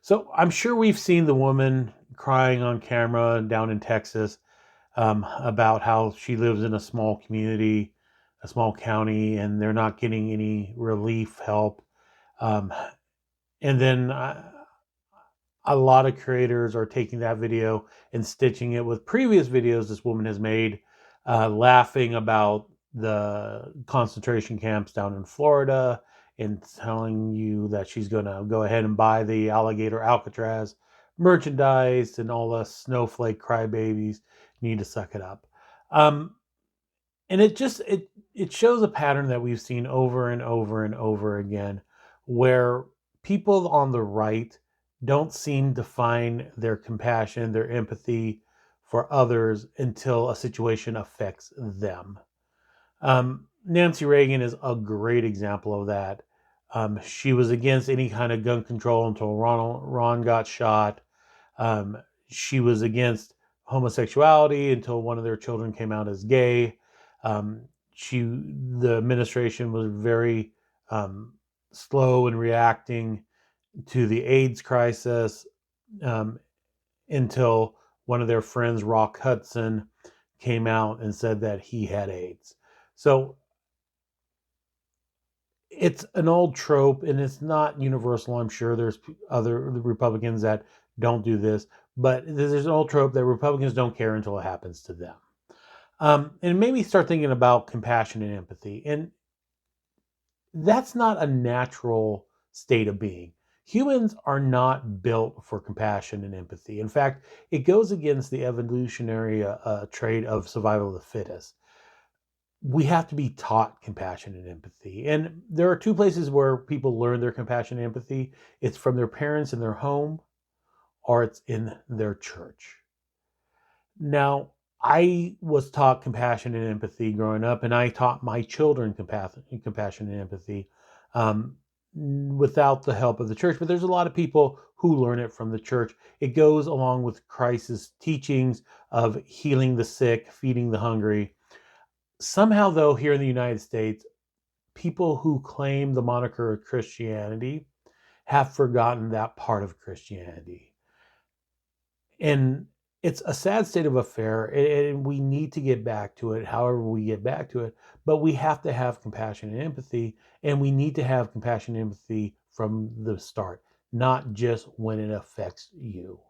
So I'm sure we've seen the woman crying on camera down in Texas, about how she lives in a small community, a small county, and they're not getting any relief help. Um, and then a lot of creators are taking that video and stitching it with previous videos this woman has made, laughing about the concentration camps down in Florida and telling you that she's going to go ahead and buy the alligator Alcatraz merchandise, and all the snowflake crybabies need to suck it up. Um, and it shows a pattern that we've seen over and over and over again, where people on the right don't seem to find their compassion, their empathy for others until a situation affects them. Nancy Reagan is a great example of that. She was against any kind of gun control until Ron got shot. Um, she was against homosexuality until one of their children came out as gay. The administration was very slow in reacting to the AIDS crisis, um, until one of their friends, Rock Hudson, came out and said that he had AIDS. So it's an old trope, and it's not universal. I'm sure there's other Republicans that don't do this, but there's an old trope that Republicans don't care until it happens to them. And it made me start thinking about compassion and empathy. And that's not a natural state of being. Humans are not built for compassion and empathy. In fact, it goes against the evolutionary trait of survival of the fittest. We have to be taught compassion and empathy. And there are two places where people learn their compassion and empathy: it's from their parents in their home, or it's in their church. Now, I was taught compassion and empathy growing up, and I taught my children compassion and empathy, without the help of the church. But there's a lot of people who learn it from the church. It goes along with Christ's teachings of healing the sick, feeding the hungry. Somehow, though, here in the United States, people who claim the moniker of Christianity have forgotten that part of Christianity. And it's a sad state of affair, and we need to get back to it however we get back to it. But we have to have compassion and empathy, and we need to have compassion and empathy from the start, not just when it affects you.